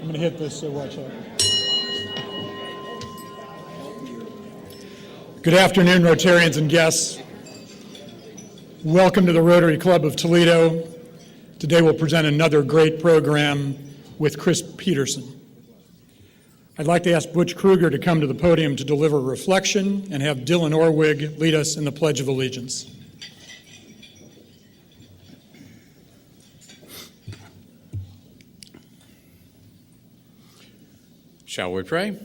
I'm going to hit this, so watch out. Good afternoon, Rotarians and guests. Welcome to the Rotary Club of Toledo. Today we'll present another great program with Chrys Peterson. I'd like to ask Butch Kruger to come to the podium to deliver a reflection and have Dylan Orwig lead us in the Pledge of Allegiance. Shall we pray?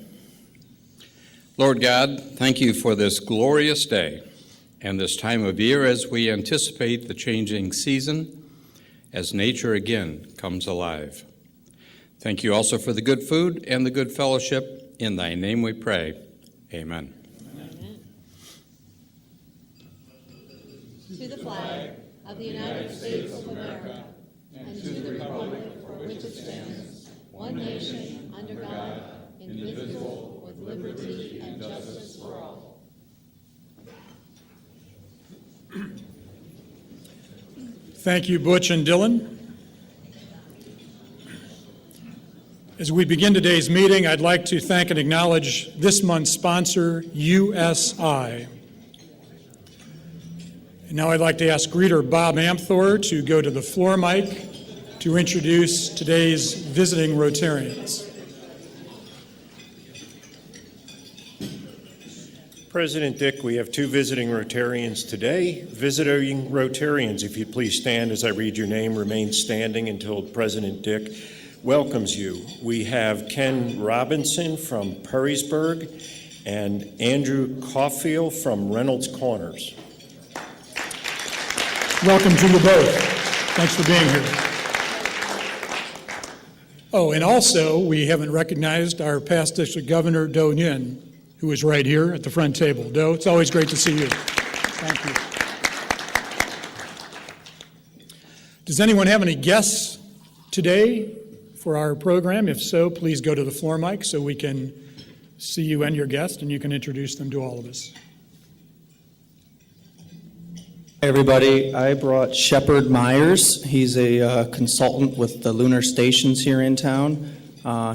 Lord God, thank you for this glorious day and this time of year as we anticipate the changing season as nature again comes alive. Thank you also for the good food and the good fellowship. In thy name we pray. Amen. Amen. To the flag of the United States of America and to the republic for which it stands, one nation, under God, indivisible, with liberty and justice for all. Thank you, Butch and Dylan. As we begin today's meeting, I'd like to thank and acknowledge this month's sponsor, USI. And now I'd like to ask greeter Bob Amthor to go to the floor mic to introduce today's visiting Rotarians. President Dick, we have two visiting Rotarians today. Visiting Rotarians, if you'd please stand as I read your name, remain standing until President Dick welcomes you. We have Ken Robinson from Perrysburg and Andrew Caulfield from Reynolds Corners. Welcome to you both. Thanks for being here. Oh, and also, we haven't recognized our past district governor, Do Nguyen, who is right here at the front table. Do, it's always great to see you. Thank you. Does anyone have any guests today for our program? If so, please go to the floor mic so we can see you and your guest, and you can introduce them to all of us. Hey everybody, I brought Shepard Myers. He's a consultant with the lunar stations here in town.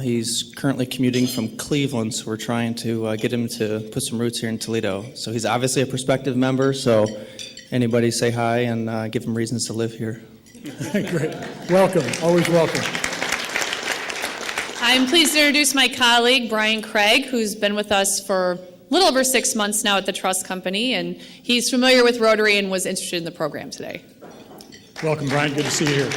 He's currently commuting from Cleveland, so we're trying to get him to put some roots here in Toledo. So he's obviously a prospective member, so anybody say hi and give him reasons to live here. Great. Welcome. Always welcome. I'm pleased to introduce my colleague, Brian Craig, who's been with us for a little over 6 months now at the Trust Company, and he's familiar with Rotary and was interested in the program today. Welcome, Brian. Good to see you here.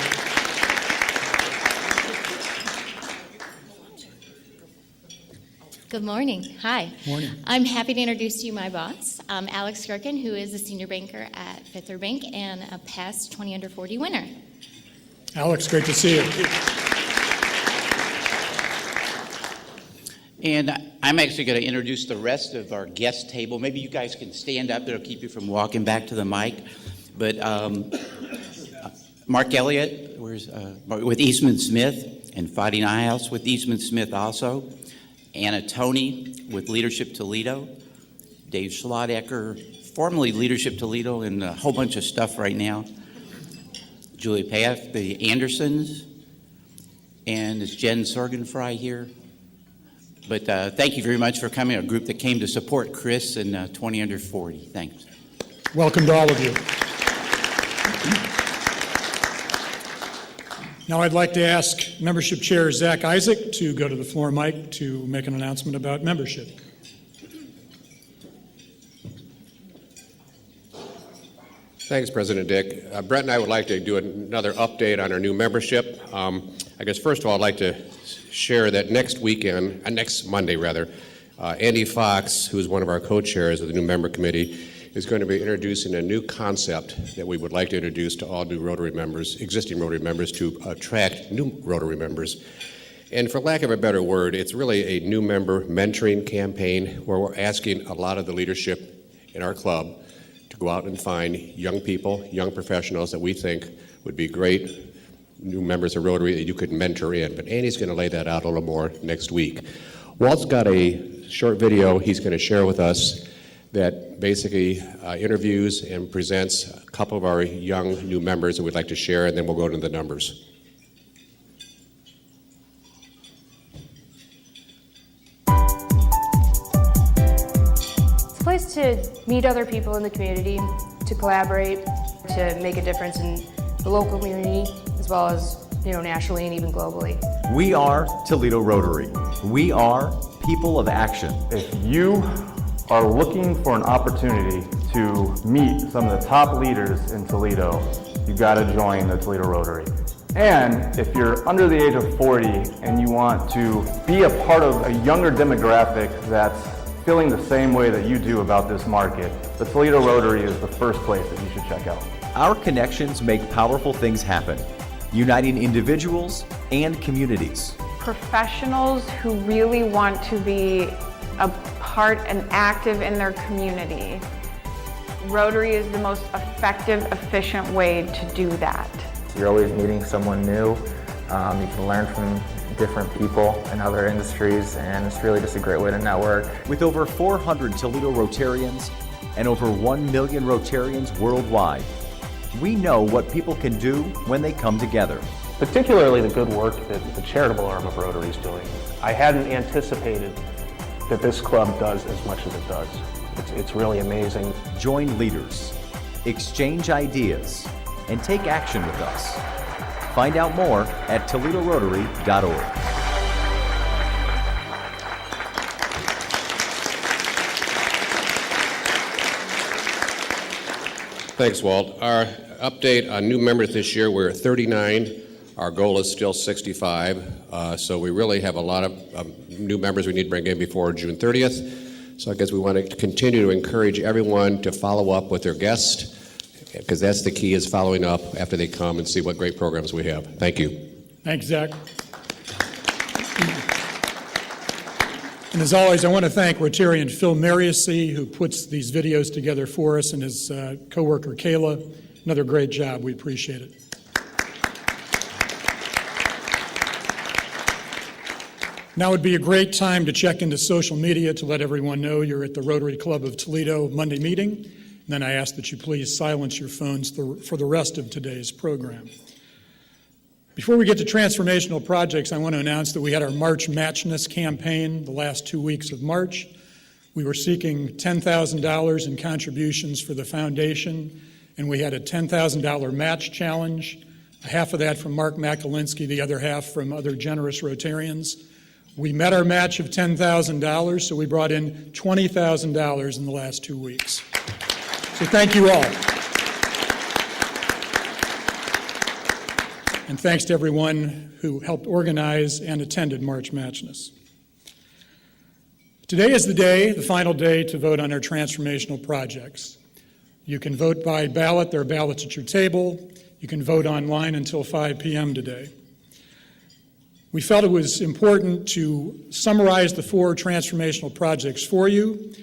Good morning. Hi. Morning. I'm happy to introduce to you my boss, Alex Gerken, who is a senior banker at Fifth Third Bank and a past 20 under 40 winner. Alex, great to see you. And I'm actually going to introduce the rest of our guest table. Maybe you guys can stand up. It'll keep you from walking back to the mic. But Mark Elliott with Eastman Smith, and Fadi Nyhouse with Eastman Smith also. Anna Toney with Leadership Toledo. Dave Schlodecker, formerly Leadership Toledo, and a whole bunch of stuff right now. Julie Paff, the Andersons. And is Jen Sorgenfry here? But thank you very much for coming, a group that came to support Chrys and 20 under 40. Thanks. Welcome to all of you. Now I'd like to ask Membership Chair Zach Isaac to go to the floor mic to make an announcement about membership. Thanks, President Dick. Brett and I would like to do another update on our new membership. I guess first of all, I'd like to share that next Monday, Andy Fox, who's one of our co-chairs of the new member committee, is going to be introducing a new concept that we would like to introduce to all new Rotary members, existing Rotary members, to attract new Rotary members. And for lack of a better word, it's really a new member mentoring campaign where we're asking a lot of the leadership in our club to go out and find young people, young professionals that we think would be great new members of Rotary that you could mentor in. But Andy's going to lay that out a little more next week. Walt's got a short video he's going to share with us that basically interviews and presents a couple of our young new members that we'd like to share, and then we'll go to the numbers. to meet other people in the community, to collaborate, to make a difference in the local community, as well as, nationally and even globally. We are Toledo Rotary. We are people of action. If you are looking for an opportunity to meet some of the top leaders in Toledo, you gotta join the Toledo Rotary. And if you're under the age of 40 and you want to be a part of a younger demographic that's feeling the same way that you do about this market, the Toledo Rotary is the first place that you should check out. Our connections make powerful things happen, uniting individuals and communities. Professionals who really want to be a part and active in their community. Rotary is the most effective, efficient way to do that. You're always meeting someone new. You can learn from different people in other industries, and it's really just a great way to network. With over 400 Toledo Rotarians and over 1 million Rotarians worldwide, we know what people can do when they come together. Particularly the good work that the charitable arm of Rotary is doing. I hadn't anticipated that this club does as much as it does. It's really amazing. Join leaders, exchange ideas, and take action with us. Find out more at ToledoRotary.org. Thanks, Walt. Our update on new members this year, we're at 39. Our goal is still 65, so we really have a lot of new members we need to bring in before June 30th. So I guess we want to continue to encourage everyone to follow up with their guests, because that's the key, is following up after they come and see what great programs we have. Thank you. Thanks, Zach. And as always, I want to thank Rotarian Phil Mariusy, who puts these videos together for us, and his coworker Kayla. Another great job. We appreciate it. Now would be a great time to check into social media to let everyone know you're at the Rotary Club of Toledo Monday meeting. And then I ask that you please silence your phones for the rest of today's program. Before we get to transformational projects, I want to announce that we had our March Matchness campaign the last 2 weeks of March. We were seeking $10,000 in contributions for the foundation, and we had a $10,000 match challenge, half of that from Mark Makalinsky, the other half from other generous Rotarians. We met our match of $10,000, so we brought in $20,000 in the last 2 weeks. So thank you all. And thanks to everyone who helped organize and attended March Matchness. Today is the day, the final day, to vote on our transformational projects. You can vote by ballot. There are ballots at your table. You can vote online until 5 p.m. today. We felt it was important to summarize the 4 transformational projects for you,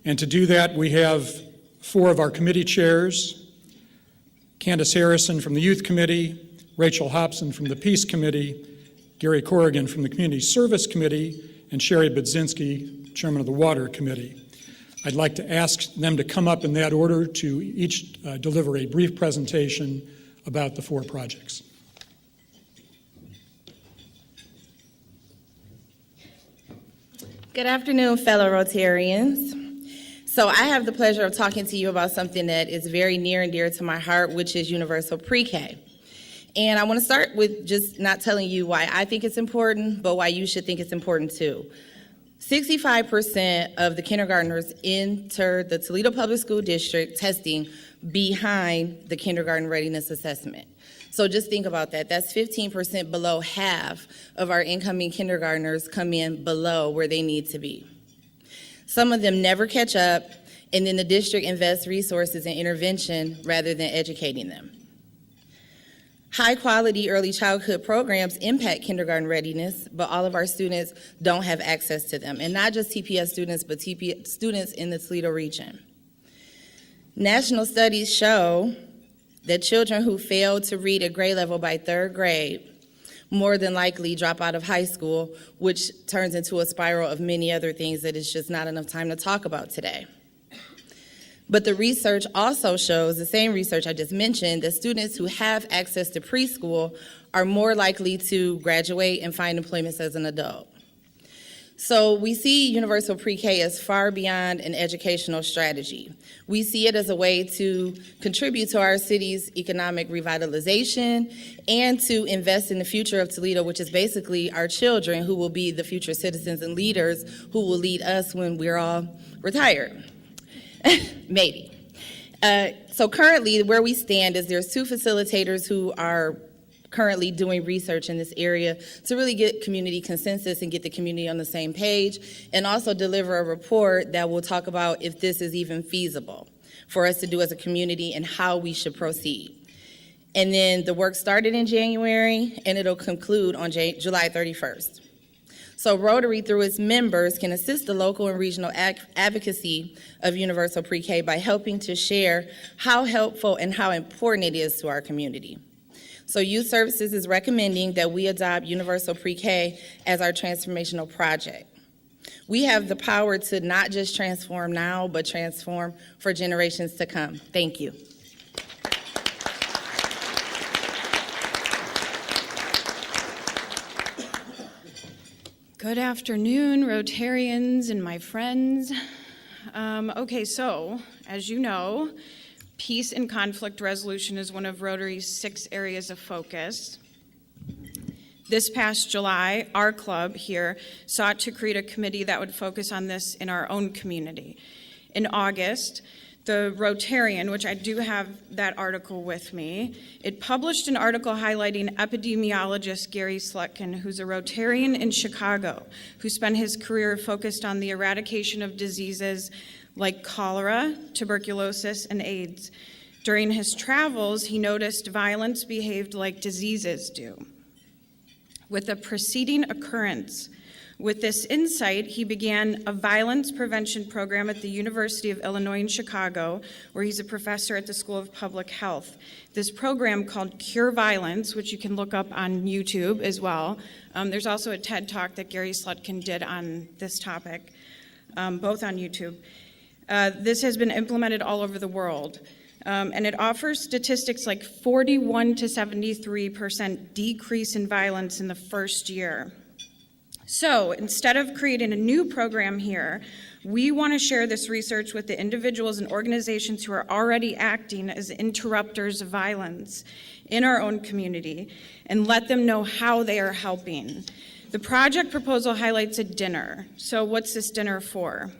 and to do that we have 4 of our committee chairs, Candace Harrison from the Youth Committee, Rachel Hobson from the Peace Committee, Gary Corrigan from the Community Service Committee, and Sherry Budzinski, Chairman of the Water Committee. I'd like to ask them to come up in that order to each deliver a brief presentation about the 4 projects. Good afternoon, fellow Rotarians. So I have the pleasure of talking to you about something that is very near and dear to my heart, which is universal pre-K. And I want to start with just not telling you why I think it's important, but why you should think it's important too. 65% of the kindergartners enter the Toledo Public School District testing behind the kindergarten readiness assessment. So just think about that. That's 15% below half of our incoming kindergartners come in below where they need to be. Some of them never catch up, and then the district invests resources in intervention rather than educating them. High-quality early childhood programs impact kindergarten readiness, but all of our students don't have access to them, and not just TPS students, but TPS students in the Toledo region. National studies show that children who fail to read at grade level by 3rd grade more than likely drop out of high school, which turns into a spiral of many other things that is just not enough time to talk about today. But the research also shows, the same research I just mentioned, that students who have access to preschool are more likely to graduate and find employment as an adult. So we see universal pre-K as far beyond an educational strategy. We see it as a way to contribute to our city's economic revitalization and to invest in the future of Toledo, which is basically our children who will be the future citizens and leaders who will lead us when we're all retired. Maybe. So currently where we stand is there's 2 facilitators who are currently doing research in this area to really get community consensus and get the community on the same page, and also deliver a report that will talk about if this is even feasible for us to do as a community and how we should proceed. And then the work started in January and it'll conclude on July 31st. So Rotary, through its members, can assist the local and regional advocacy of universal pre-K by helping to share how helpful and how important it is to our community. So Youth Services is recommending that we adopt universal pre-K as our transformational project. We have the power to not just transform now, but transform for generations to come. Thank you. Good afternoon, Rotarians and my friends. Okay, so as you know, peace and conflict resolution is one of Rotary's 6 areas of focus. This past July, our club here sought to create a committee that would focus on this in our own community. In August, the Rotarian, which I do have that article with me, it published an article highlighting epidemiologist Gary Slutkin, who's a Rotarian in Chicago, who spent his career focused on the eradication of diseases like cholera, tuberculosis, and AIDS. During his travels, he noticed violence behaved like diseases do. With a preceding occurrence, with this insight, he began a violence prevention program at the University of Illinois in Chicago, where he's a professor at the School of Public Health. This program called Cure Violence, which you can look up on YouTube as well. There's also a TED Talk that Gary Slutkin did on this topic, both on YouTube. This has been implemented all over the world, and it offers statistics like 41 to 73% decrease in violence in the first year. So instead of creating a new program here, we want to share this research with the individuals and organizations who are already acting as interrupters of violence in our own community and let them know how they are helping. The project proposal highlights a dinner. So what's this dinner for?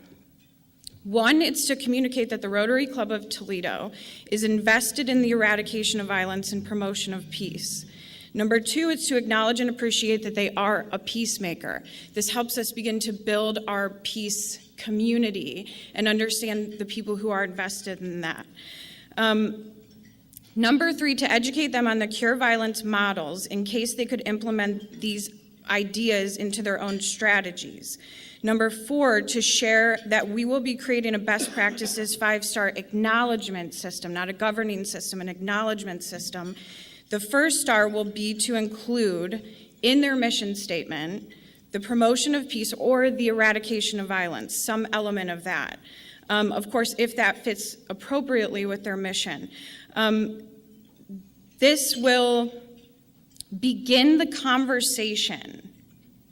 One, it's to communicate that the Rotary Club of Toledo is invested in the eradication of violence and promotion of peace. Number 2, it's to acknowledge and appreciate that they are a peacemaker. This helps us begin to build our peace community and understand the people who are invested in that. Number 3, to educate them on the cure violence models in case they could implement these ideas into their own strategies. Number 4, to share that we will be creating a best practices 5-star acknowledgement system, not a governing system, an acknowledgement system. The first star will be to include in their mission statement the promotion of peace or the eradication of violence, some element of that. Of course, if that fits appropriately with their mission. This will begin the conversation.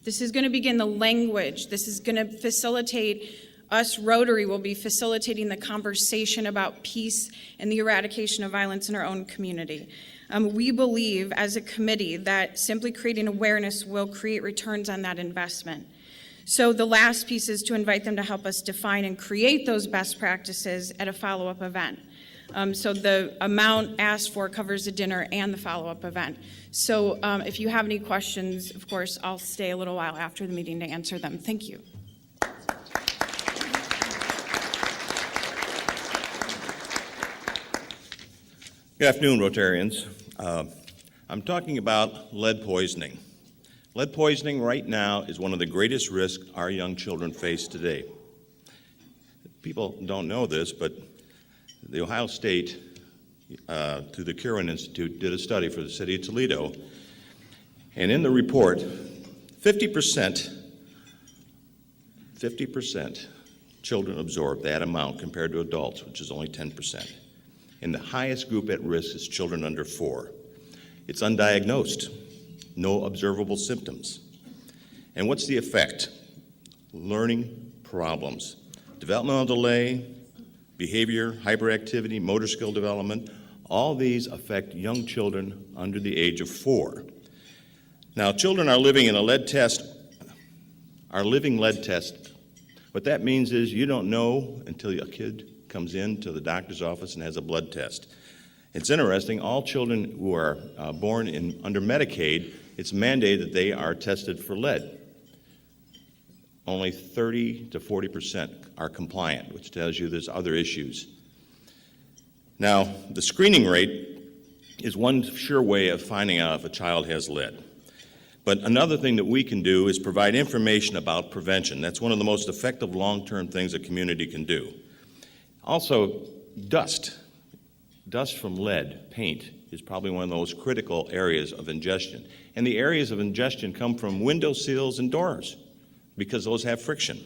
This is going to begin the language. This is going to facilitate, us Rotary will be facilitating the conversation about peace and the eradication of violence in our own community. We believe as a committee that simply creating awareness will create returns on that investment. So the last piece is to invite them to help us define and create those best practices at a follow-up event. So the amount asked for covers the dinner and the follow-up event. So if you have any questions, of course, I'll stay a little while after the meeting to answer them. Thank you. Good afternoon, Rotarians. I'm talking about lead poisoning. Lead poisoning right now is one of the greatest risks our young children face today. People don't know this, but the Ohio State, through the Curran Institute, did a study for the city of Toledo. And in the report, 50% children absorb that amount compared to adults, which is only 10%. And the highest group at risk is children under 4. It's undiagnosed, no observable symptoms. And what's the effect? learning problems, developmental delay, behavior, hyperactivity, motor skill development. All these affect young children under the age of 4. Now, children are living in a lead test, are living lead tests. What that means is you don't know until a kid comes into the doctor's office and has a blood test. It's interesting, all children who are born under Medicaid, it's mandated that they are tested for lead. Only 30 to 40% are compliant, which tells you there's other issues. Now, the screening rate is one sure way of finding out if a child has lead. But another thing that we can do is provide information about prevention. That's one of the most effective long-term things a community can do. Also, dust. Dust from lead, paint, is probably one of the most critical areas of ingestion. And the areas of ingestion come from window sills and doors because those have friction.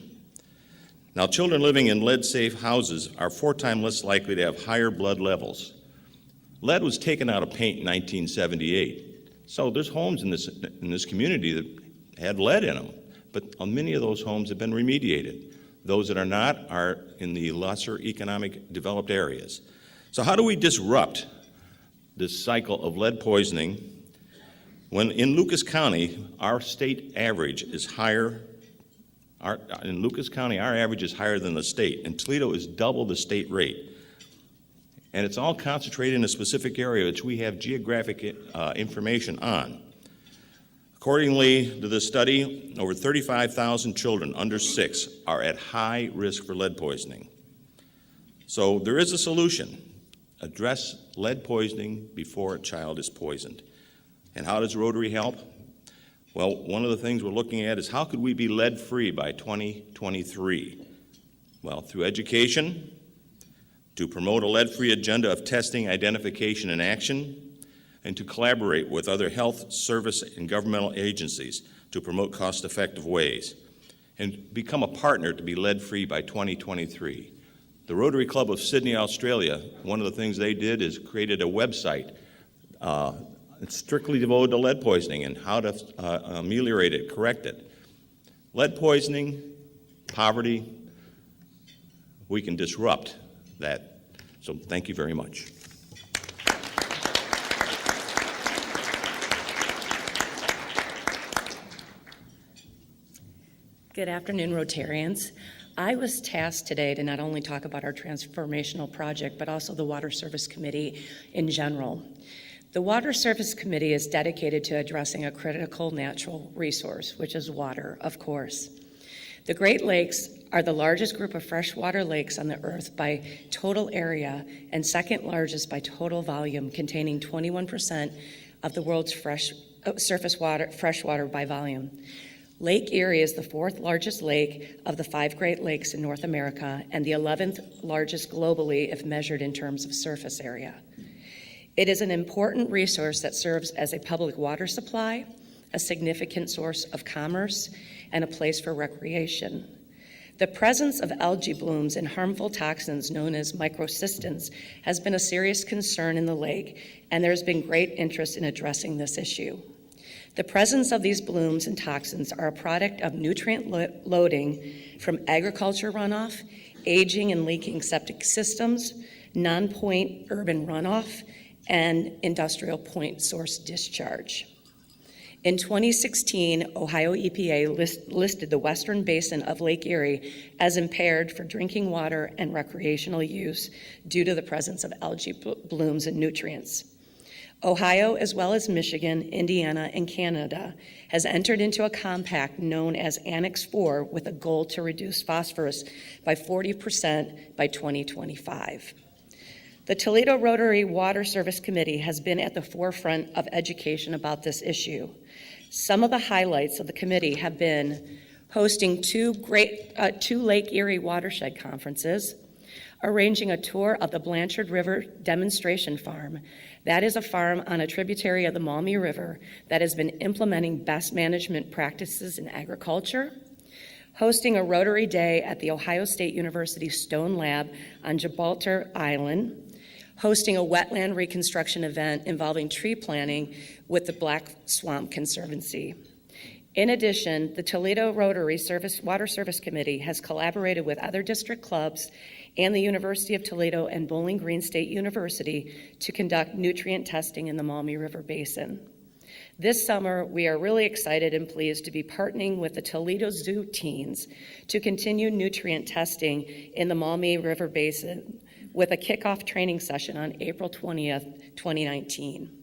Now, children living in lead-safe houses are 4 times less likely to have higher blood levels. Lead was taken out of paint in 1978. So there's homes in this community that had lead in them, but many of those homes have been remediated. Those that are not are in the lesser economic developed areas. So how do we disrupt this cycle of lead poisoning when in Lucas County, our state average is higher? In Lucas County, our average is higher than the state, and Toledo is double the state rate. And it's all concentrated in a specific area which we have geographic information on. Accordingly to this study, over 35,000 children under 6 are at high risk for lead poisoning. So there is a solution. Address lead poisoning before a child is poisoned. And how does Rotary help? Well, one of the things we're looking at is how could we be lead-free by 2023? Well, through education, to promote a lead-free agenda of testing, identification, and action, and to collaborate with other health, service, and governmental agencies to promote cost-effective ways, and become a partner to be lead-free by 2023. The Rotary Club of Sydney, Australia, one of the things they did is created a website strictly devoted to lead poisoning and how to ameliorate it, correct it. Lead poisoning, poverty, we can disrupt that. So thank you very much. Good afternoon, Rotarians. I was tasked today to not only talk about our transformational project, but also the Water Service Committee in general. The Water Service Committee is dedicated to addressing a critical natural resource, which is water, of course. The Great Lakes are the largest group of freshwater lakes on the earth by total area and second largest by total volume, containing 21% of the world's freshwater by volume. Lake Erie is the 4th largest lake of the 5 Great Lakes in North America and the 11th largest globally if measured in terms of surface area. It is an important resource that serves as a public water supply, a significant source of commerce, and a place for recreation. The presence of algae blooms and harmful toxins known as microcystins has been a serious concern in the lake, and there's been great interest in addressing this issue. The presence of these blooms and toxins are a product of nutrient loading from agriculture runoff, aging and leaking septic systems, non-point urban runoff, and industrial point source discharge. In 2016, Ohio EPA listed the western basin of Lake Erie as impaired for drinking water and recreational use due to the presence of algae blooms and nutrients. Ohio, as well as Michigan, Indiana, and Canada, has entered into a compact known as Annex 4 with a goal to reduce phosphorus by 40% by 2025. The Toledo Rotary Water Service Committee has been at the forefront of education about this issue. Some of the highlights of the committee have been hosting two Lake Erie watershed conferences, arranging a tour of the Blanchard River Demonstration Farm. That is a farm on a tributary of the Maumee River that has been implementing best management practices in agriculture, hosting a Rotary Day at the Ohio State University Stone Lab on Gibraltar Island, hosting a wetland reconstruction event involving tree planting with the Black Swamp Conservancy. In addition, the Toledo Rotary Water Service Committee has collaborated with other district clubs and the University of Toledo and Bowling Green State University to conduct nutrient testing in the Maumee River Basin. This summer, we are really excited and pleased to be partnering with the Toledo Zoo teens to continue nutrient testing in the Maumee River Basin with a kickoff training session on April 20th, 2019.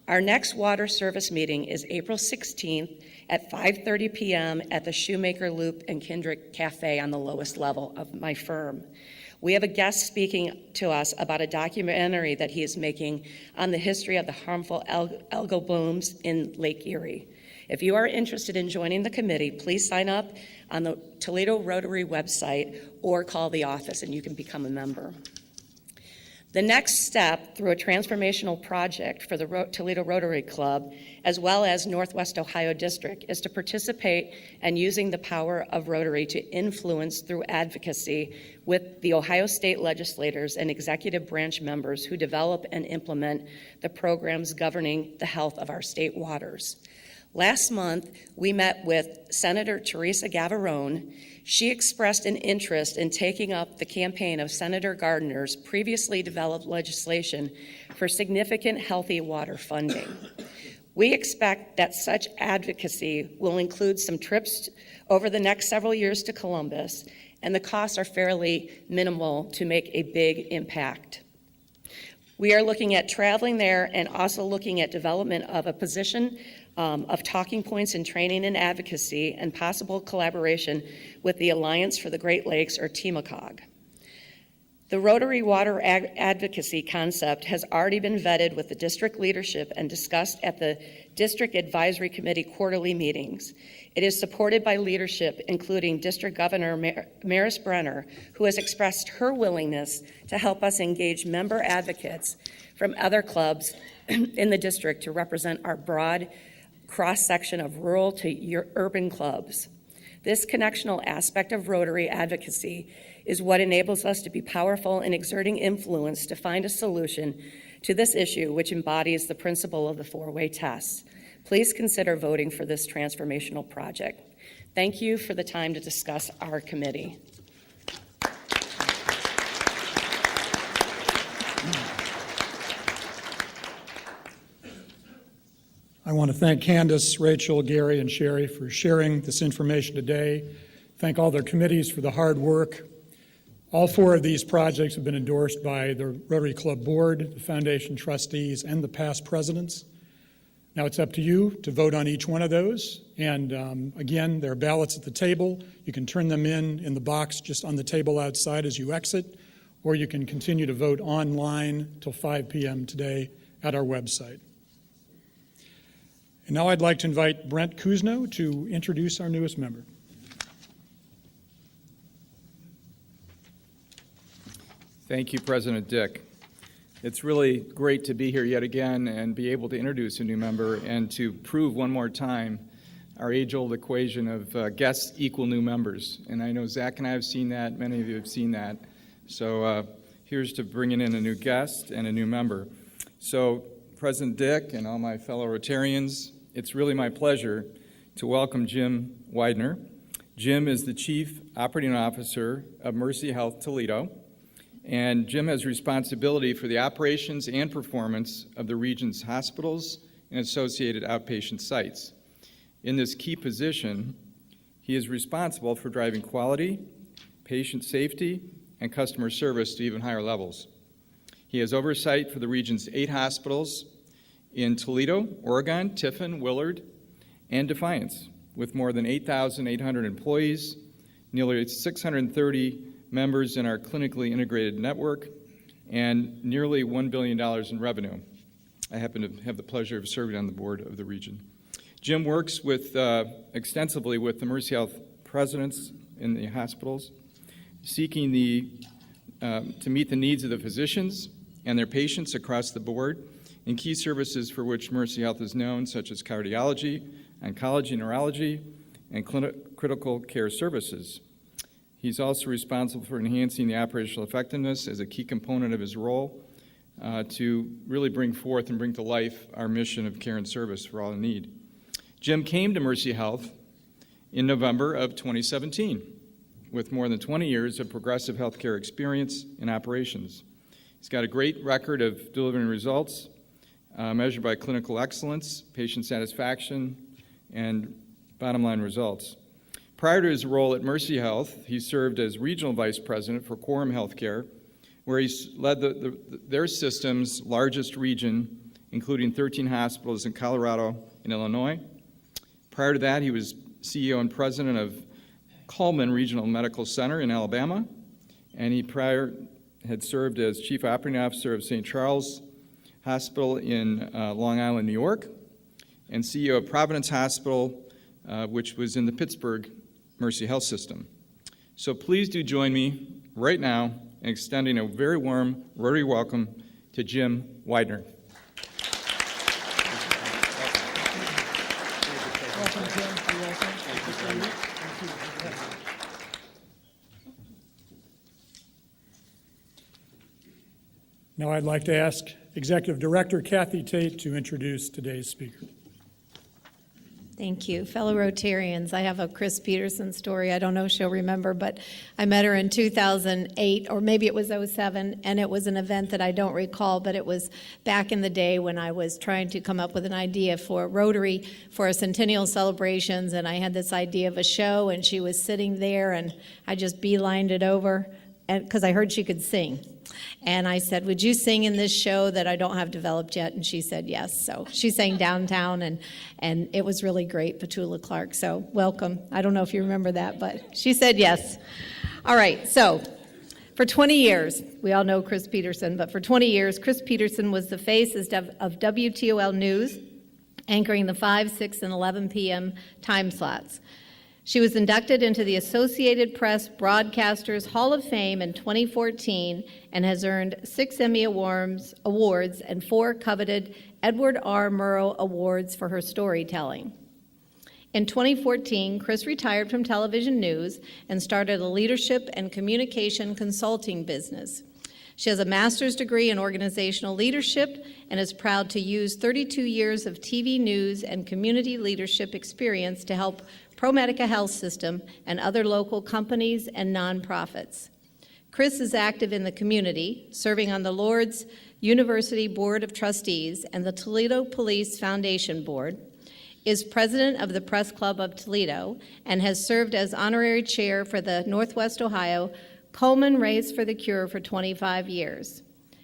Our next water service meeting is April 16th at 5:30 p.m. at the Shoemaker Loop and Kendrick Cafe on the lowest level of my firm. We have a guest speaking to us about a documentary that he is making on the history of the harmful algal blooms in Lake Erie. If you are interested in joining the committee, please sign up on the Toledo Rotary website or call the office and you can become a member. The next step through a transformational project for the Toledo Rotary Club, as well as Northwest Ohio District, is to participate and using the power of Rotary to influence through advocacy with the Ohio State legislators and executive branch members who develop and implement the programs governing the health of our state waters. Last month, we met with Senator Teresa Gavarone. She expressed an interest in taking up the campaign of Senator Gardner's previously developed legislation for significant healthy water funding. We expect that such advocacy will include some trips over the next several years to Columbus, and the costs are fairly minimal to make a big impact. We are looking at traveling there and also looking at development of a position of talking points in training and advocacy and possible collaboration with the Alliance for the Great Lakes, or TMACOG. The Rotary Water Advocacy concept has already been vetted with the district leadership and discussed at the District Advisory Committee quarterly meetings. It is supported by leadership, including District Governor Maris Brenner, who has expressed her willingness to help us engage member advocates from other clubs in the district to represent our broad cross-section of rural to urban clubs. This connectional aspect of Rotary advocacy is what enables us to be powerful in exerting influence to find a solution to this issue, which embodies the principle of the four-way test. Please consider voting for this transformational project. Thank you for the time to discuss our committee. I want to thank Candace, Rachel, Gary, and Sherry for sharing this information today. Thank all their committees for the hard work. All four of these projects have been endorsed by the Rotary Club Board, the Foundation trustees, and the past presidents. Now it's up to you to vote on each one of those. And again, there are ballots at the table. You can turn them in the box just on the table outside as you exit, or you can continue to vote online till 5 p.m. today at our website. And now I'd like to invite Brent Kuzno to introduce our newest member. Thank you, President Dick. It's really great to be here yet again and be able to introduce a new member and to prove one more time our age-old equation of guests equal new members. And I know Zach and I have seen that. Many of you have seen that. So here's to bringing in a new guest and a new member. So President Dick and all my fellow Rotarians, it's really my pleasure to welcome Jim Widener. Jim is the Chief Operating Officer of Mercy Health Toledo, and Jim has responsibility for the operations and performance of the region's hospitals and associated outpatient sites. In this key position, he is responsible for driving quality, patient safety, and customer service to even higher levels. He has oversight for the region's 8 hospitals in Toledo, Oregon, Tiffin, Willard, and Defiance, with more than 8,800 employees, nearly 630 members in our clinically integrated network, and nearly $1 billion in revenue. I happen to have the pleasure of serving on the board of the region. Jim works extensively with the Mercy Health presidents in the hospitals, seeking to meet the needs of the physicians and their patients across the board in key services for which Mercy Health is known, such as cardiology, oncology, neurology, and critical care services. He's also responsible for enhancing the operational effectiveness as a key component of his role to really bring forth and bring to life our mission of care and service for all in need. Jim came to Mercy Health in November of 2017 with more than 20 years of progressive healthcare experience in operations. He's got a great record of delivering results measured by clinical excellence, patient satisfaction, and bottom line results. Prior to his role at Mercy Health, he served as regional vice president for Quorum Healthcare, where he led their system's largest region, including 13 hospitals in Colorado and Illinois. Prior to that, he was CEO and president of Komen Regional Medical Center in Alabama, and he prior had served as chief operating officer of St. Charles Hospital in Long Island, New York, and CEO of Providence Hospital, which was in the Pittsburgh Mercy Health System. So please do join me right now in extending a very warm Rotary welcome to Jim Widener. Now I'd like to ask Executive Director Kathy Tate to introduce today's speaker. Thank you. Fellow Rotarians, I have a Chrys Peterson story. I don't know if she'll remember, but I met her in 2008, or maybe it was 2007, and it was an event that I don't recall, but it was back in the day when I was trying to come up with an idea for Rotary for our centennial celebrations, and I had this idea of a show, and she was sitting there, and I just beelined it over, because I heard she could sing. And I said, would you sing in this show that I don't have developed yet? And she said yes. So she sang Downtown, and it was really great, Petula Clark. So welcome. I don't know if you remember that, but she said yes. All right, so for 20 years, we all know Chrys Peterson, but for 20 years, Chrys Peterson was the face of WTOL News, anchoring the 5, 6, and 11 p.m. time slots. She was inducted into the Associated Press Broadcasters Hall of Fame in 2014 and has earned 6 Emmy Awards and 4 coveted Edward R. Murrow Awards for her storytelling. In 2014, Chrys retired from television news and started a leadership and communication consulting business. She has a master's degree in organizational leadership and is proud to use 32 years of TV news and community leadership experience to help ProMedica Health System and other local companies and nonprofits. Chrys is active in the community, serving on the Lourdes University Board of Trustees and the Toledo Police Foundation Board, is president of the Press Club of Toledo, and has served as Honorary Chair for the Northwest Ohio Komen Race for the Cure for 25 years.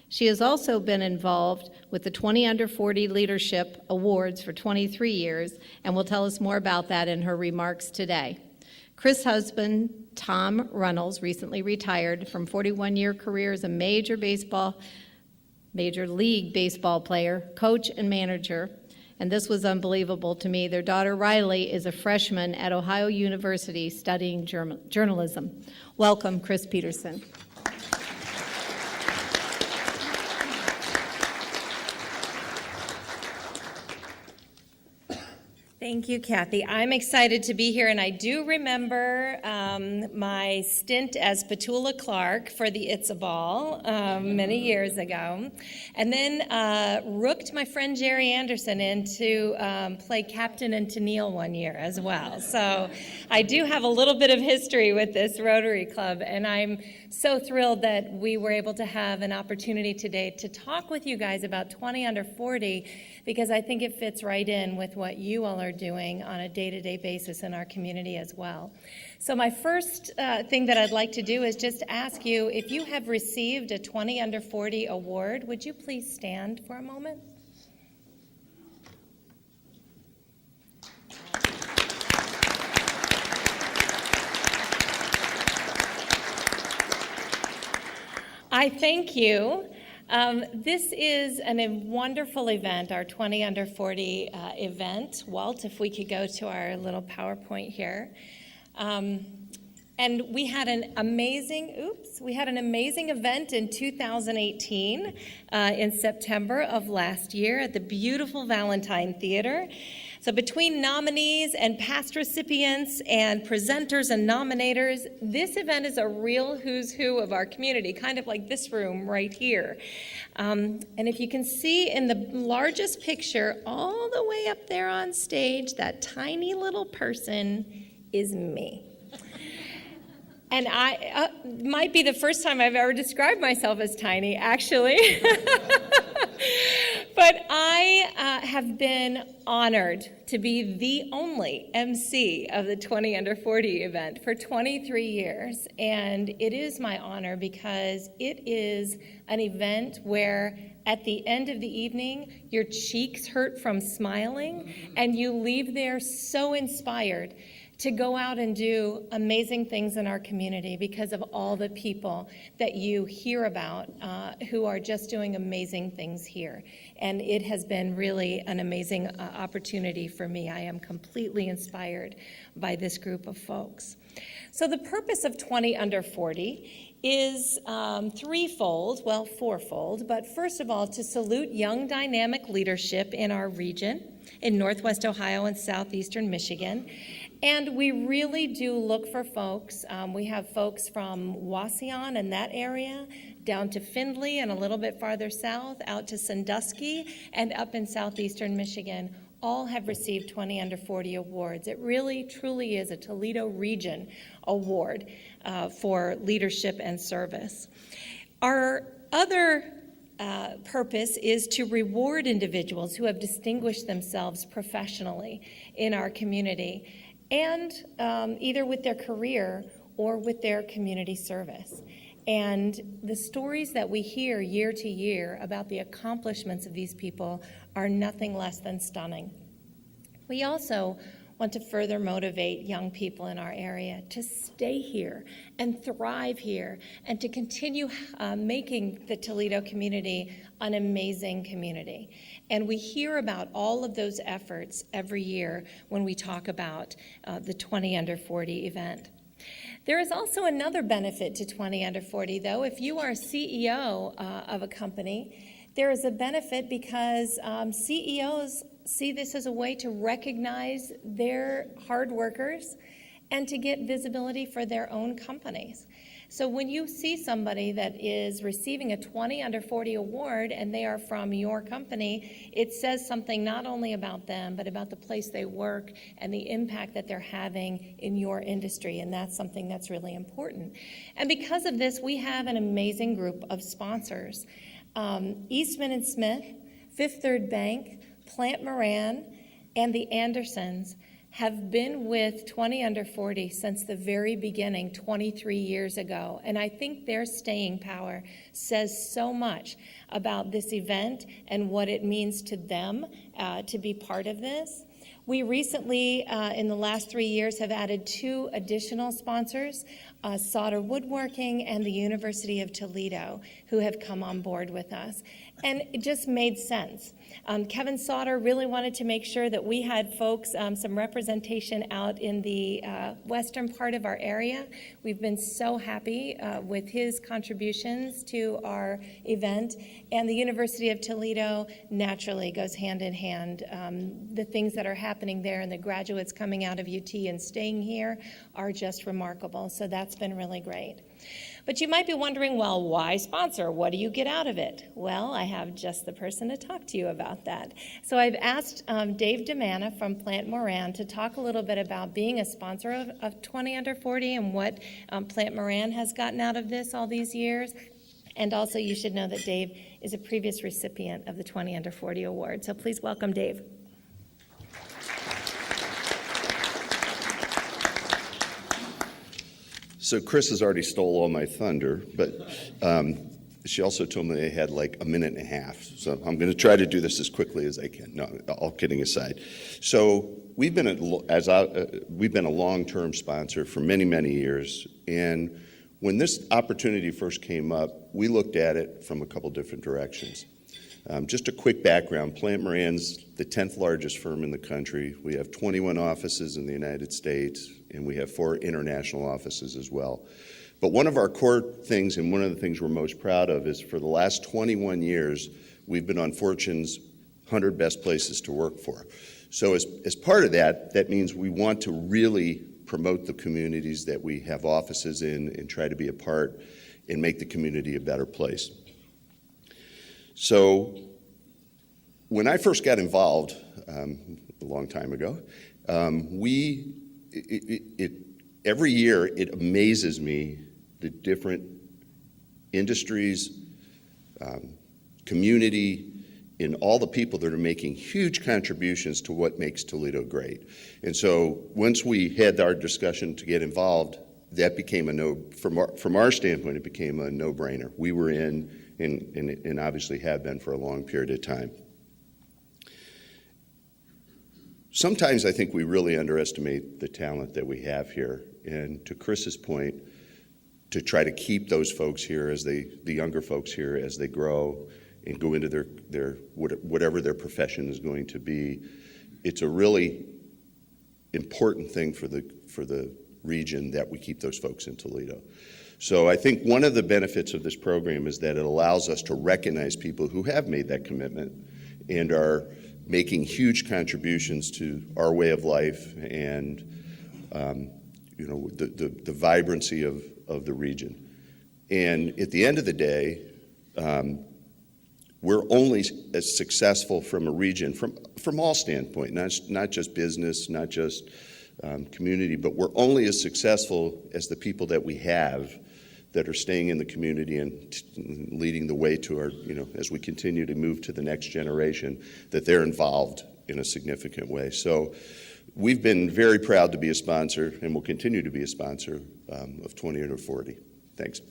She has also been involved with the 20 Under 40 Leadership Awards for 23 years and will tell us more about that in her remarks today. Chrys' husband, Tom Runnels, recently retired from 41-year career as a Major League Baseball player, coach, and manager, and this was unbelievable to me. Their daughter, Riley, is a freshman at Ohio University studying journalism. Welcome, Chrys Peterson. Thank you, Kathy. I'm excited to be here, and I do remember my stint as Petula Clark for the It's a Ball many years ago, and then rooked my friend Jerry Anderson in to play captain and Tennille one year as well. So I do have a little bit of history with this Rotary Club, and I'm so thrilled that we were able to have an opportunity today to talk with you guys about 20 Under 40, because I think it fits right in with what you all are doing on a day-to-day basis in our community as well. So my first thing that I'd like to do is just ask you, if you have received a 20 Under 40 award, would you please stand for a moment? I thank you. This is a wonderful event, our 20 Under 40 event. Walt, if we could go to our little PowerPoint here. And we had an amazing event in 2018 in September of last year at the beautiful Valentine Theater. So between nominees and past recipients and presenters and nominators, this event is a real who's who of our community, kind of like this room right here. And if you can see in the largest picture, all the way up there on stage, that tiny little person is me. And I might be the first time I've ever described myself as tiny, actually. But I have been honored to be the only MC of the 20 Under 40 event for 23 years. And it is my honor because it is an event where at the end of the evening, your cheeks hurt from smiling, and you leave there so inspired to go out and do amazing things in our community because of all the people that you hear about who are just doing amazing things here. And it has been really an amazing opportunity for me. I am completely inspired by this group of folks. So the purpose of 20 Under 40 is threefold, well, fourfold, but first of all, to salute young dynamic leadership in our region, in Northwest Ohio and Southeastern Michigan. And we really do look for folks. We have folks from Wauseon and that area, down to Findlay and a little bit farther south, out to Sandusky, and up in Southeastern Michigan. All have received 20 Under 40 awards. It really, truly is a Toledo Region award for leadership and service. Our other purpose is to reward individuals who have distinguished themselves professionally in our community, and either with their career or with their community service. And the stories that we hear year to year about the accomplishments of these people are nothing less than stunning. We also want to further motivate young people in our area to stay here and thrive here and to continue making the Toledo community an amazing community. And we hear about all of those efforts every year when we talk about the 20 Under 40 event. There is also another benefit to 20 Under 40, though. If you are a CEO of a company, there is a benefit because CEOs see this as a way to recognize their hard workers and to get visibility for their own companies. So when you see somebody that is receiving a 20 Under 40 award and they are from your company, it says something not only about them, but about the place they work and the impact that they're having in your industry, and that's something that's really important. And because of this, we have an amazing group of sponsors. Eastman & Smith, Fifth Third Bank, Plant Moran, and the Andersons have been with 20 Under 40 since the very beginning, 23 years ago. And I think their staying power says so much about this event and what it means to them to be part of this. We recently, in the last 3 years, have added 2 additional sponsors, Sauter Woodworking and the University of Toledo, who have come on board with us. And it just made sense. Kevin Sauter really wanted to make sure that we had folks, some representation out in the western part of our area. We've been so happy with his contributions to our event. And the University of Toledo naturally goes hand in hand. The things that are happening there and the graduates coming out of UT and staying here are just remarkable. So that's been really great. But you might be wondering, well, why sponsor? What do you get out of it? Well, I have just the person to talk to you about that. So I've asked Dave DeManna from Plant Moran to talk a little bit about being a sponsor of 20 Under 40 and what Plant Moran has gotten out of this all these years. And also you should know that Dave is a previous recipient of the 20 Under 40 award. So please welcome Dave. So Chris has already stole all my thunder, but she also told me I had like a minute and a half. So I'm going to try to do this as quickly as I can. No, all kidding aside. So we've been a long-term sponsor for many, many years. And when this opportunity first came up, we looked at it from a couple different directions. Just a quick background, Plant Moran's the 10th largest firm in the country. We have 21 offices in the United States, and we have 4 international offices as well. But one of our core things, and one of the things we're most proud of, is for the last 21 years, we've been on Fortune's 100 Best Places to Work for. So as part of that, that means we want to really promote the communities that we have offices in and try to be a part and make the community a better place. So when I first got involved a long time ago, every year it amazes me the different industries, community, and all the people that are making huge contributions to what makes Toledo great. And so once we had our discussion to get involved, that became from our standpoint, it became a no-brainer. We were in, and obviously have been for a long period of time. Sometimes I think we really underestimate the talent that we have here. And to Chris's point, to try to keep those folks here, the younger folks here, as they grow and go into their whatever their profession is going to be, it's a really important thing for the region that we keep those folks in Toledo. So I think one of the benefits of this program is that it allows us to recognize people who have made that commitment and are making huge contributions to our way of life and the vibrancy of the region. And at the end of the day, we're only as successful from a region, from all standpoints, not just business, not just community, but we're only as successful as the people that we have that are staying in the community and leading the way to our, as we continue to move to the next generation, that they're involved in a significant way. So we've been very proud to be a sponsor and will continue to be a sponsor of 20 Under 40. Thanks.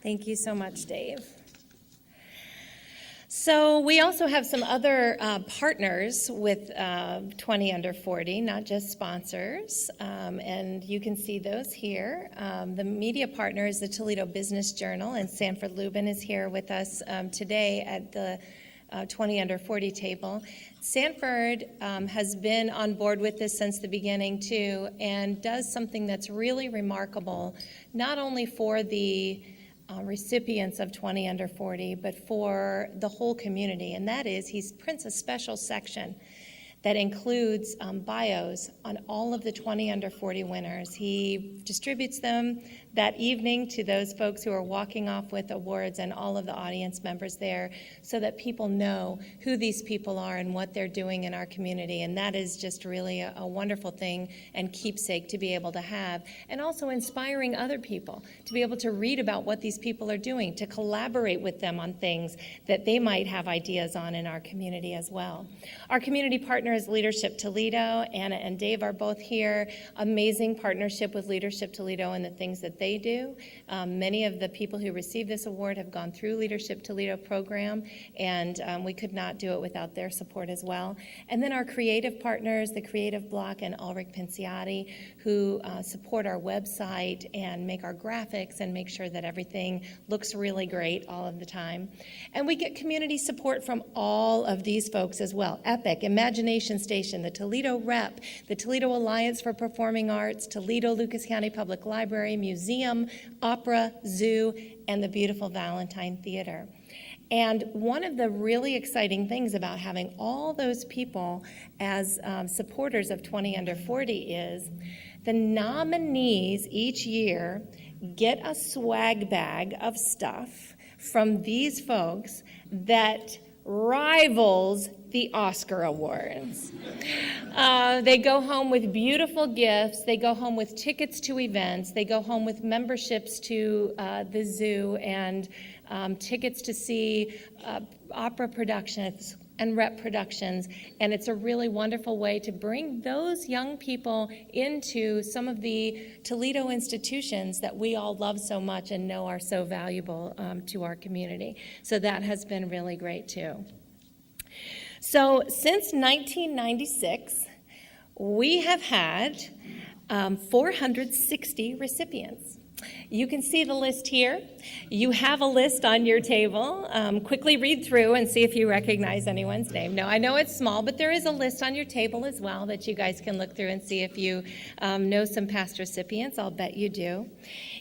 Thank you so much, Dave. So we also have some other partners with 20 Under 40, not just sponsors, and you can see those here. The media partner is the Toledo Business Journal, and Sanford Lubin is here with us today at the 20 Under 40 table. Sanford has been on board with this since the beginning, too, and does something that's really remarkable, not only for the recipients of 20 Under 40, but for the whole community, and that is he prints a special section that includes bios on all of the 20 Under 40 winners. He distributes them that evening to those folks who are walking off with awards and all of the audience members there, so that people know who these people are and what they're doing in our community. And that is just really a wonderful thing and keepsake to be able to have, and also inspiring other people to be able to read about what these people are doing, to collaborate with them on things that they might have ideas on in our community as well. Our community partner is Leadership Toledo. Anna and Dave are both here. Amazing partnership with Leadership Toledo and the things that they do. Many of the people who receive this award have gone through Leadership Toledo program, and we could not do it without their support as well. And then our creative partners, the Creative Block and Ulrich Pinciati, who support our website and make our graphics and make sure that everything looks really great all of the time. And we get community support from all of these folks as well. EPIC, Imagination Station, the Toledo Rep, the Toledo Alliance for Performing Arts, Toledo Lucas County Public Library, Museum, Opera, Zoo, and the beautiful Valentine Theater. And one of the really exciting things about having all those people as supporters of 20 Under 40 is the nominees each year get a swag bag of stuff from these folks that rivals the Oscar Awards. They go home with beautiful gifts. They go home with tickets to events. They go home with memberships to the zoo and tickets to see opera productions and rep productions. And it's a really wonderful way to bring those young people into some of the Toledo institutions that we all love so much and know are so valuable to our community. So that has been really great too. So since 1996, we have had 460 recipients. You can see the list here. You have a list on your table. Quickly read through and see if you recognize anyone's name. Now, I know it's small, but there is a list on your table as well that you guys can look through and see if you know some past recipients. I'll bet you do.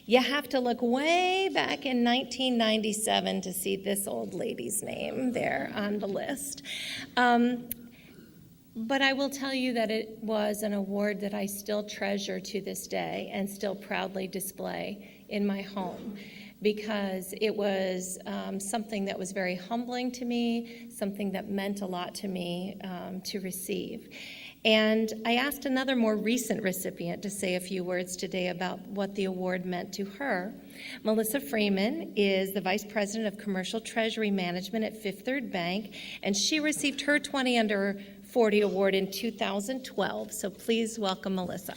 You have to look way back in 1997 to see this old lady's name there on the list. But I will tell you that it was an award that I still treasure to this day and still proudly display in my home, because it was something that was very humbling to me, something that meant a lot to me to receive. And I asked another more recent recipient to say a few words today about what the award meant to her. Melissa Freeman is the Vice President of Commercial Treasury Management at Fifth Third Bank, and she received her 20 Under 40 award in 2012. So please welcome Melissa.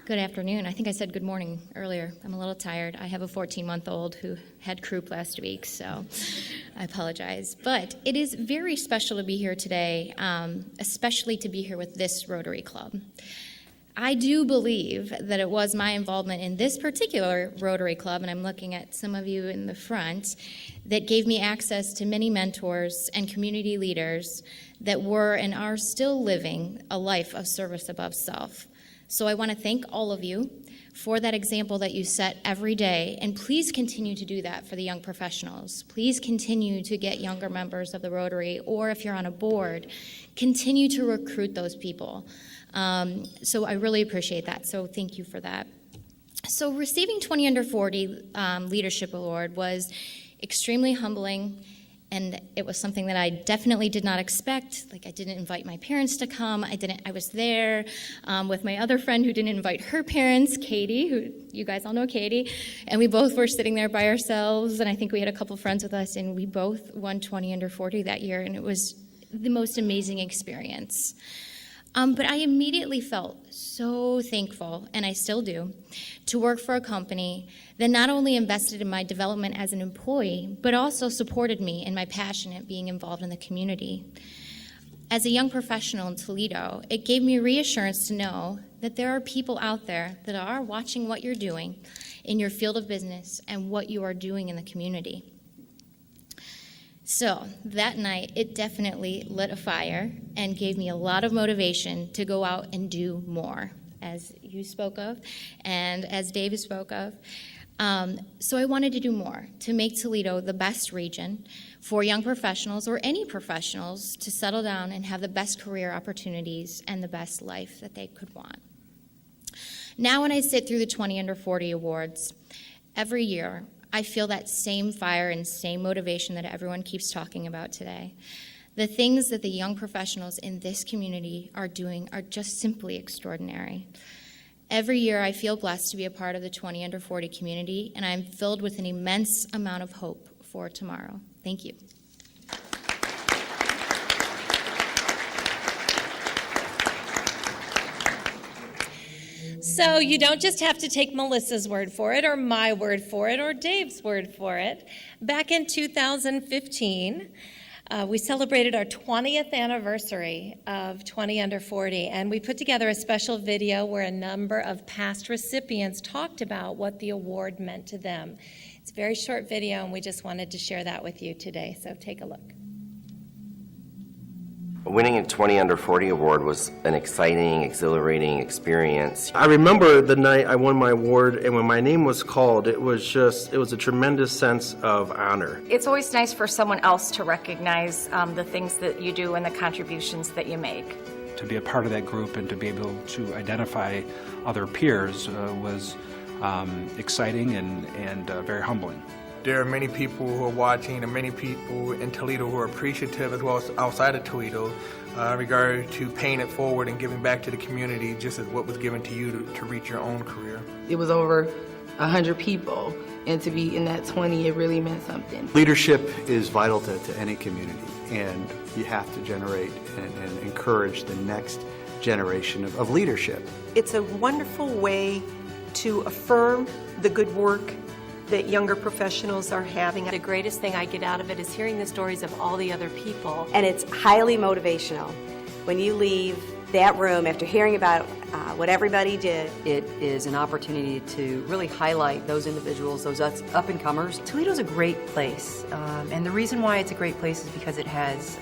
Good afternoon. I think I said good morning earlier. I'm a little tired. I have a 14-month-old who had croup last week, so I apologize. But it is very special to be here today, especially to be here with this Rotary Club. I do believe that it was my involvement in this particular Rotary Club, and I'm looking at some of you in the front, that gave me access to many mentors and community leaders that were and are still living a life of service above self. So I want to thank all of you for that example that you set every day, and please continue to do that for the young professionals. Please continue to get younger members of the Rotary, or if you're on a board, continue to recruit those people. So I really appreciate that, so thank you for that. So receiving 20 Under 40 Leadership Award was extremely humbling, and it was something that I definitely did not expect. Like, I didn't invite my parents to come. I was there with my other friend who didn't invite her parents, Katie, who you guys all know Katie, and we both were sitting there by ourselves, and I think we had a couple friends with us, and we both won 20 Under 40 that year, and it was the most amazing experience. But I immediately felt so thankful, and I still do, to work for a company that not only invested in my development as an employee, but also supported me in my passion at being involved in the community. As a young professional in Toledo, it gave me reassurance to know that there are people out there that are watching what you're doing in your field of business and what you are doing in the community. So that night, it definitely lit a fire and gave me a lot of motivation to go out and do more, as you spoke of and as Dave spoke of. So I wanted to do more to make Toledo the best region for young professionals, or any professionals, to settle down and have the best career opportunities and the best life that they could want. Now when I sit through the 20 Under 40 awards, every year, I feel that same fire and same motivation that everyone keeps talking about today. The things that the young professionals in this community are doing are just simply extraordinary. Every year I feel blessed to be a part of the 20 Under 40 community, and I'm filled with an immense amount of hope for tomorrow. Thank you. So you don't just have to take Melissa's word for it, or my word for it, or Dave's word for it. Back in 2015, we celebrated our 20th anniversary of 20 Under 40, and we put together a special video where a number of past recipients talked about what the award meant to them. It's a very short video, and we just wanted to share that with you today, so take a look. Winning a 20 Under 40 award was an exciting, exhilarating experience. I remember the night I won my award, and when my name was called, it was a tremendous sense of honor. It's always nice for someone else to recognize the things that you do and the contributions that you make. To be a part of that group and to be able to identify other peers was exciting and very humbling. There are many people who are watching and many people in Toledo who are appreciative, as well as outside of Toledo, in regard to paying it forward and giving back to the community just as what was given to you to reach your own career. It was over 100 people, and to be in that 20, it really meant something. Leadership is vital to any community, and you have to generate and encourage the next generation of leadership. It's a wonderful way to affirm the good work that younger professionals are having. The greatest thing I get out of it is hearing the stories of all the other people. And it's highly motivational. When you leave that room, after hearing about what everybody did. It is an opportunity to really highlight those individuals, those up-and-comers. Toledo's a great place, and the reason why it's a great place is because it has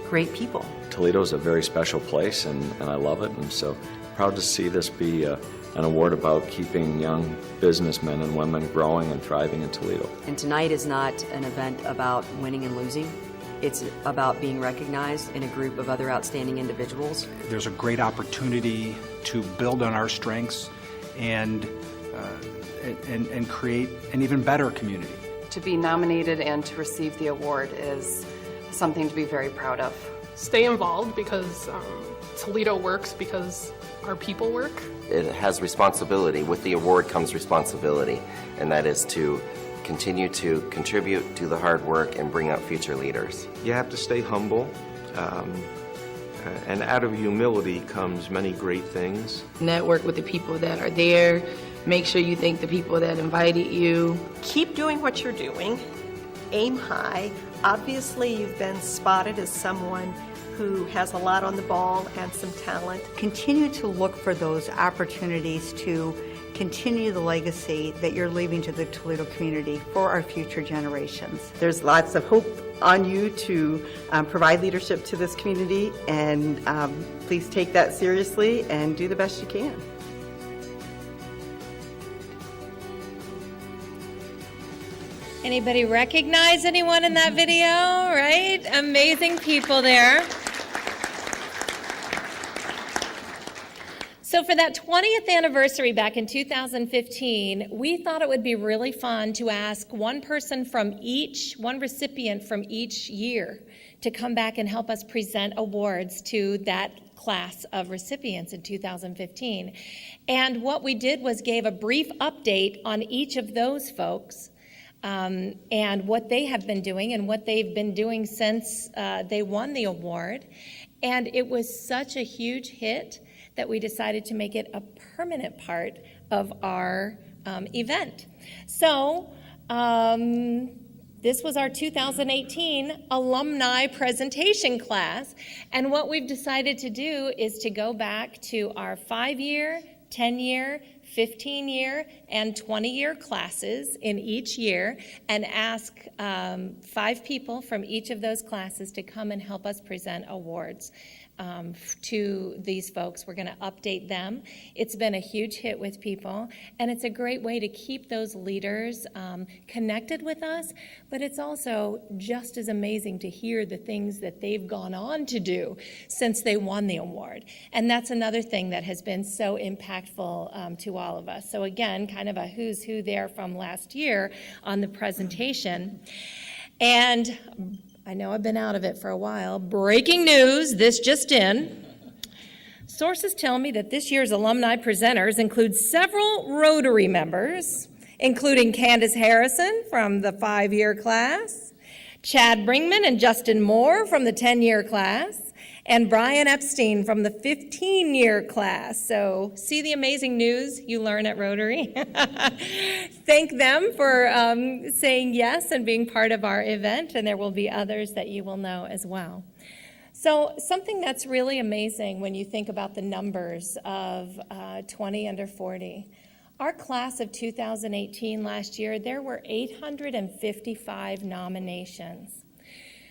great people. Toledo's a very special place, and I love it, and so proud to see this be an award about keeping young businessmen and women growing and thriving in Toledo. And tonight is not an event about winning and losing. It's about being recognized in a group of other outstanding individuals. There's a great opportunity to build on our strengths and create an even better community. To be nominated and to receive the award is something to be very proud of. Stay involved because Toledo works because our people work. It has responsibility. With the award comes responsibility, and that is to continue to contribute to the hard work and bring out future leaders. You have to stay humble, and out of humility comes many great things. Network with the people that are there. Make sure you thank the people that invited you. Keep doing what you're doing. Aim high. Obviously, you've been spotted as someone who has a lot on the ball and some talent. Continue to look for those opportunities to continue the legacy that you're leaving to the Toledo community for our future generations. There's lots of hope on you to provide leadership to this community, and please take that seriously and do the best you can. Anybody recognize anyone in that video, right? Amazing people there. So for that 20th anniversary back in 2015, we thought it would be really fun to ask one recipient from each year to come back and help us present awards to that class of recipients in 2015. And what we did was gave a brief update on each of those folks and what they have been doing and what they've been doing since they won the award. And it was such a huge hit that we decided to make it a permanent part of our event. So this was our 2018 alumni presentation class, and what we've decided to do is to go back to our 5-year, 10-year, 15-year, and 20-year classes in each year and ask 5 people from each of those classes to come and help us present awards to these folks. We're going to update them. It's been a huge hit with people, and it's a great way to keep those leaders connected with us, but it's also just as amazing to hear the things that they've gone on to do since they won the award. And that's another thing that has been so impactful to all of us. So again, kind of a who's who there from last year on the presentation. And I know I've been out of it for a while. Breaking news, this just in. Sources tell me that this year's alumni presenters include several Rotary members, including Candace Harrison from the 5-year class, Chad Bringman and Justin Moore from the 10-year class, and Brian Epstein from the 15-year class. So see the amazing news you learn at Rotary. Thank them for saying yes and being part of our event, and there will be others that you will know as well. So something that's really amazing when you think about the numbers of 20 under 40. Our class of 2018 last year, there were 855 nominations.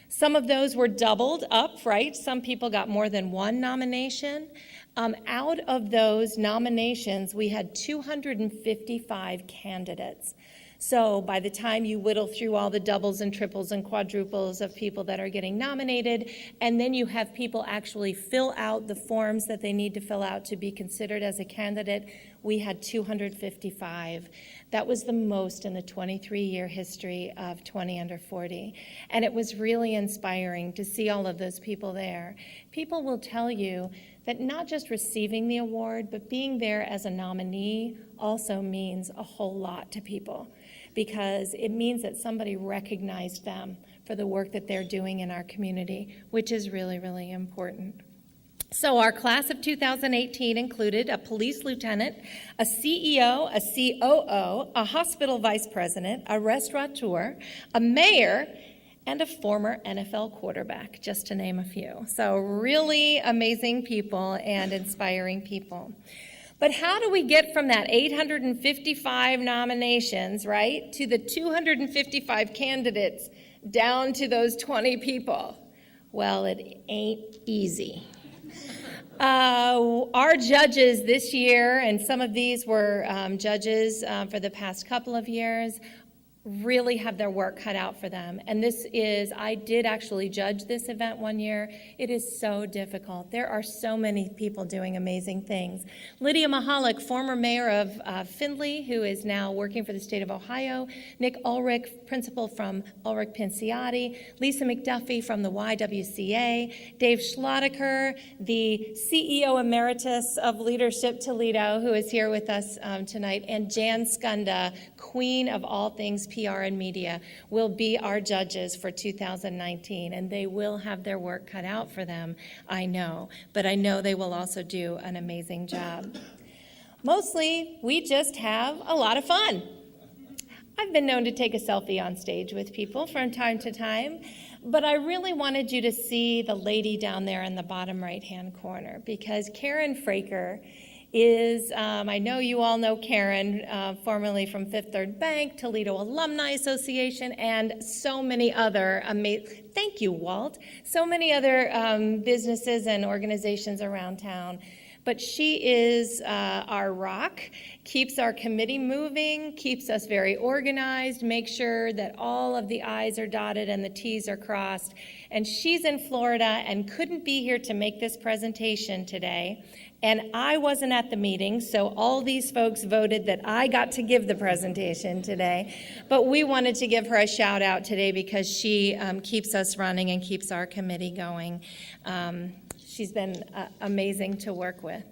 Some of those were doubled up, right? Some people got more than one nomination. Out of those nominations, we had 255 candidates. So by the time you whittle through all the doubles and triples and quadruples of people that are getting nominated, and then you have people actually fill out the forms that they need to fill out to be considered as a candidate, we had 255. That was the most in the 23-year history of 20 under 40. And it was really inspiring to see all of those people there. People will tell you that not just receiving the award, but being there as a nominee also means a whole lot to people, because it means that somebody recognized them for the work that they're doing in our community, which is really, really important. So our class of 2018 included a police lieutenant, a CEO, a COO, a hospital vice president, a restaurateur, a mayor, and a former NFL quarterback, just to name a few. So really amazing people and inspiring people. But how do we get from that 855 nominations, right, to the 255 candidates down to those 20 people? Well, it ain't easy. Our judges this year, and some of these were judges for the past couple of years, really have their work cut out for them. And I did actually judge this event one year. It is so difficult. There are so many people doing amazing things. Lydia Mahalik, former mayor of Findlay, who is now working for the state of Ohio. Nick Ulrich, principal from Ulrich Pinciotti. Lisa McDuffie from the YWCA. Dave Schlotteker, the CEO Emeritus of Leadership Toledo, who is here with us tonight. And Jan Skunda, queen of all things PR and media, will be our judges for 2019, and they will have their work cut out for them, I know, but I know they will also do an amazing job. Mostly, we just have a lot of fun. I've been known to take a selfie on stage with people from time to time, but I really wanted you to see the lady down there in the bottom right-hand corner, because Karen Fraker is, I know you all know Karen, formerly from Fifth Third Bank, Toledo Alumni Association, and so many other, thank you, Walt, so many other businesses and organizations around town. But she is our rock, keeps our committee moving, keeps us very organized, makes sure that all of the I's are dotted and the T's are crossed. And she's in Florida and couldn't be here to make this presentation today. And I wasn't at the meeting, so all these folks voted that I got to give the presentation today. But we wanted to give her a shout out today because she keeps us running and keeps our committee going. She's been amazing to work with.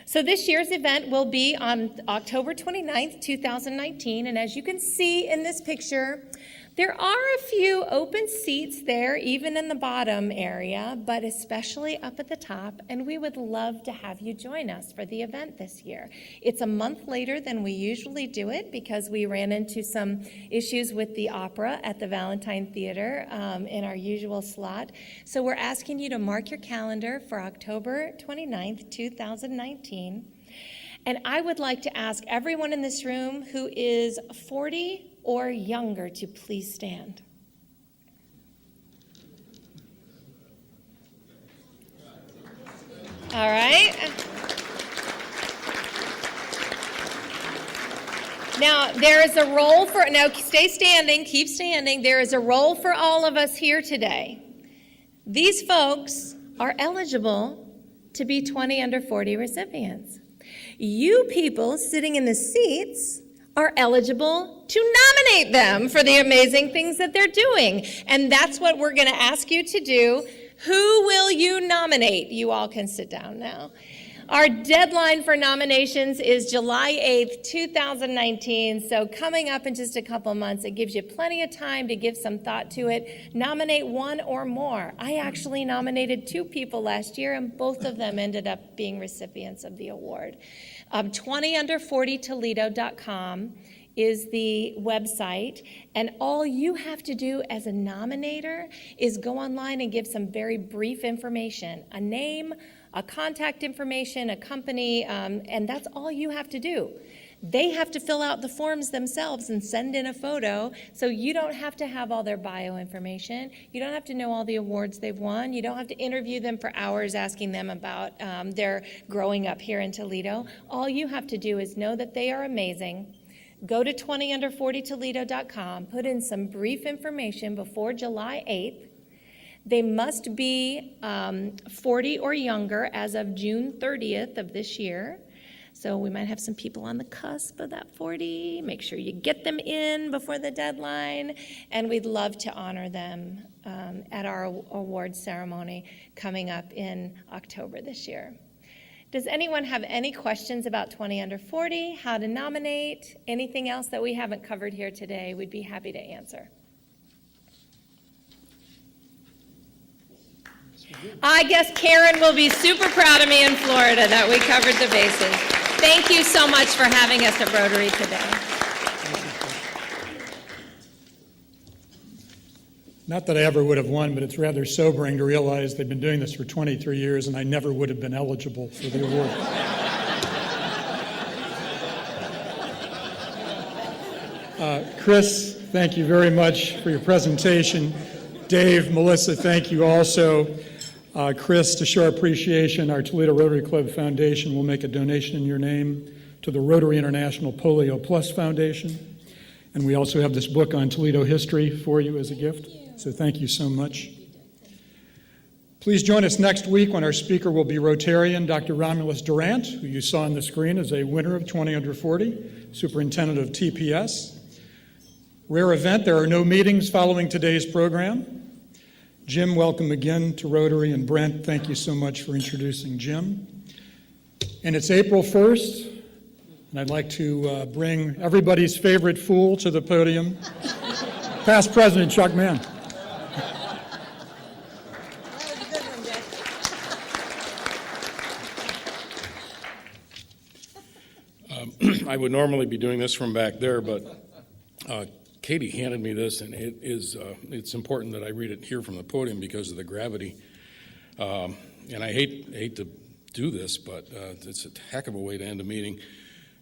So this year's event will be on October 29th, 2019. And as you can see in this picture, there are a few open seats there, even in the bottom area, but especially up at the top, and we would love to have you join us for the event this year. It's a month later than we usually do it because we ran into some issues with the opera at the Valentine Theater in our usual slot. So we're asking you to mark your calendar for October 29th, 2019. And I would like to ask everyone in this room who is 40 or younger to please stand. All right. Now, there is a role for, now stay standing, keep standing. There is a role for all of us here today. These folks are eligible to be 20 under 40 recipients. You people sitting in the seats are eligible to nominate them for the amazing things that they're doing. And that's what we're going to ask you to do. Who will you nominate? You all can sit down now. Our deadline for nominations is July 8th, 2019. So coming up in just a couple months, it gives you plenty of time to give some thought to it. Nominate one or more. I actually nominated 2 people last year, and both of them ended up being recipients of the award. 20under40toledo.com is the website, and all you have to do as a nominator is go online and give some very brief information, a name, a contact information, a company, and that's all you have to do. They have to fill out the forms themselves and send in a photo, so you don't have to have all their bio information. You don't have to know all the awards they've won. You don't have to interview them for hours asking them about their growing up here in Toledo. All you have to do is know that they are amazing. Go to 20under40toledo.com, put in some brief information before July 8th. They must be 40 or younger as of June 30th of this year. So we might have some people on the cusp of that 40. Make sure you get them in before the deadline. And we'd love to honor them at our awards ceremony coming up in October this year. Does anyone have any questions about 20 under 40, how to nominate, anything else that we haven't covered here today? We'd be happy to answer. I guess Karen will be super proud of me in Florida that we covered the bases. Thank you so much for having us at Rotary today. Not that I ever would have won, but it's rather sobering to realize they've been doing this for 23 years and I never would have been eligible for the award. Chrys, thank you very much for your presentation. Dave, Melissa, thank you also. Chrys, to show our appreciation, our Toledo Rotary Club Foundation will make a donation in your name to the Rotary International Polio Plus Foundation. And we also have this book on Toledo history for you as a gift. So thank you so much. Please join us next week when our speaker will be Rotarian Dr. Romulus Durant, who you saw on the screen as a winner of 20 under 40, superintendent of TPS. Rare event, there are no meetings following today's program. Jim, welcome again to Rotary, and Brent, thank you so much for introducing Jim. And it's April 1st, and I'd like to bring everybody's favorite fool to the podium, past President Chuck Mann. I would normally be doing this from back there, but Katie handed me this, and it's important that I read it here from the podium because of the gravity. And I hate to do this, but it's a heck of a way to end a meeting.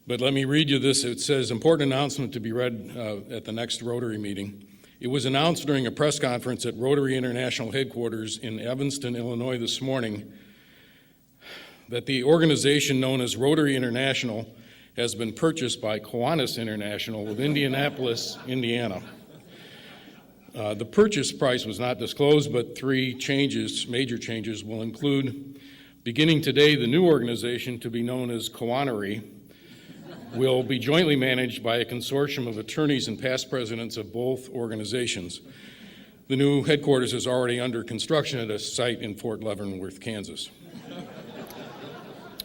But let me read you this. It says, important announcement to be read at the next Rotary meeting. It was announced during a press conference at Rotary International headquarters in Evanston, Illinois this morning that the organization known as Rotary International has been purchased by Kiwanis International of Indianapolis, Indiana. The purchase price was not disclosed, but three major changes will include, beginning today, the new organization to be known as Honorary will be jointly managed by a consortium of attorneys and past presidents of both organizations. The new headquarters is already under construction at a site in Fort Leavenworth, Kansas.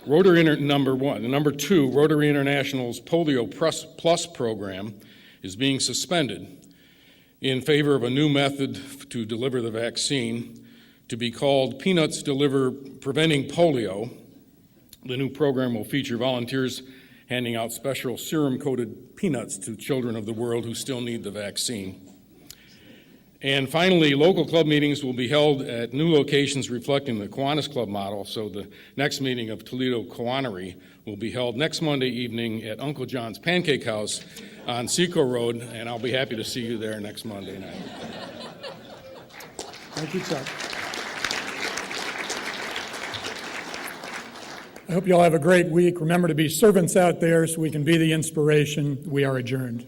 Rotary number one. Number two, Rotary International's Polio Plus program is being suspended in favor of a new method to deliver the vaccine to be called Peanuts Preventing Polio. The new program will feature volunteers handing out special serum-coated peanuts to children of the world who still need the vaccine. And finally, local club meetings will be held at new locations reflecting the Kiwanis Club model, so the next meeting of Toledo Honorary will be held next Monday evening at Uncle John's Pancake House on Seco Road, and I'll be happy to see you there next Monday night. Thank you, Chuck. I hope you all have a great week. Remember to be servants out there so we can be the inspiration. We are adjourned.